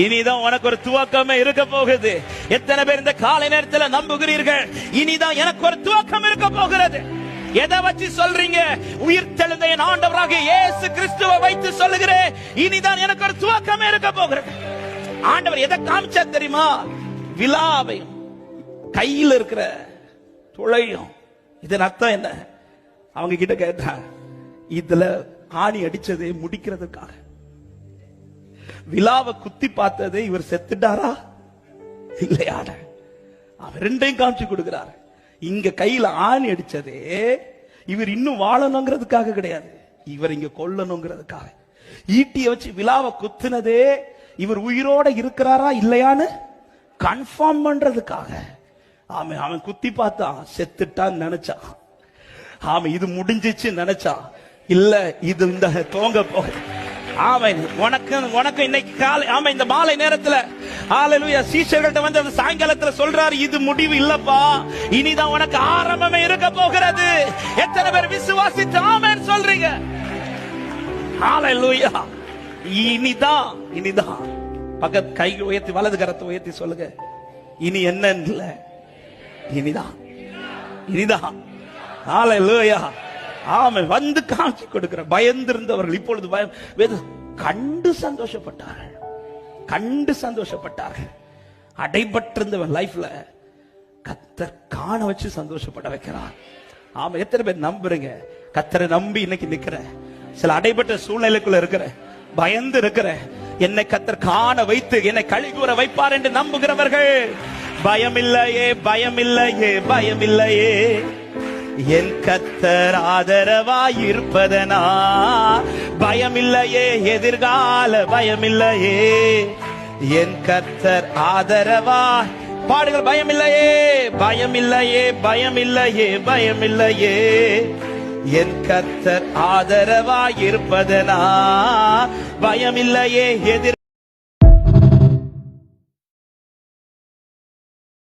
இனிதான் உனக்கு ஒரு துவக்கமே இருக்க போகுது. எத்தனை பேர் இந்த காலை நேரத்தில் நம்புகிறீர்கள்? இனிதான் எனக்கு ஒரு துவக்கம் இருக்க போகிறது. எதை வச்சு சொல்றீங்க? உயிர் தெழுந்த என் ஆண்டவராக இயேசு கிறிஸ்துவை வைத்து சொல்லுகிறேன், இனிதான் எனக்கு ஒரு துவக்கமே இருக்க போகிறது. ஆண்டவர் எதை காமிச்சா தெரியுமா? விலாவையும் கையில் இருக்கிற துளையும். இதன் அர்த்தம் என்ன? அவங்க கிட்ட கேட்டாங்க, இதுல ஆணி அடிச்சதை முடிக்கிறதுக்காக. விலாவை குத்தி பார்த்ததை இவர் செத்துட்டாரா இல்லையா? அவர் ரெண்டையும் காமிச்சு கொடுக்கிறார். இங்க கையில ஆணி அடிச்சதே இவர் இன்னும் வாழணுங்கிறதுக்காக கிடையாது, இவர் இங்க கொல்லணுங்கிறதுக்காக. ஈட்டிய வச்சு விலாவை குத்துனதே இவர் உயிரோட இருக்கிறாரா இல்லையான்னு கன்ஃபார்ம் பண்றதுக்காக. ஆமா, அவன் குத்தி பார்த்தான், செத்துட்டான்னு நினைச்சான். ஆமா, இது முடிஞ்சிச்சு நினைச்சான். இல்ல, இது இந்த தோங்க போக. ஆமென். உனக்கு இன்னைக்கு காலை, ஆமா, இந்த மாலை நேரத்துல ஹalleluya சீஷர்கள்ட்ட வந்து அந்த சாயங்காலத்துல சொல்றாரு, இது முடிவு இல்லப்பா, இனிதான் உனக்கு ஆரம்பமே இருக்க போகிறது. எத்தனை பேர் விசுவாசித்து ஆமென் சொல்றீங்க? ஹalleluya. இனிதான் பக்கத்து கை உயர்த்தி, வலது கரத்தை உயர்த்தி சொல்லுங்க, இனி என்ன இல்ல, இனிதான். ஹalleluya. ஆமென். வந்து காட்சி கொடுக்கிற பயந்திருந்தவர்கள் இப்பொழுது கண்டு சந்தோஷப்பட்டார்கள். அடைபட்டிருந்தவன் லைஃப்ல கர்த்தர் காண வச்சு சந்தோஷப்பட வைக்கிறார். ஆமா, எத்தனை பேர் நம்புறீங்க? கர்த்தரை நம்பி இன்னைக்கு நிக்கிற, சில அடைபட்ட சூழ்நிலைக்குள்ள இருக்கிற, பயந்து இருக்கிற, என்னை கர்த்தர் காண வைத்து என்னை கழிகூற வைப்பார் என்று நம்புகிறவர்கள், பயமில்லையே, பயமில்லையே, பயமில்லையே, என் கர்த்தர் ஆதரவாய் இருப்பதனா பயமில்லையே, எதிர்கால பயமில்லையே, என் கர்த்தர் ஆதரவாய். பாடுங்கள், பயமில்லையே, பயமில்லையே, பயமில்லையே, பயமில்லையே, என் கர்த்தர் ஆதரவாய் இருப்பதனா பயமில்லையே, எதிர்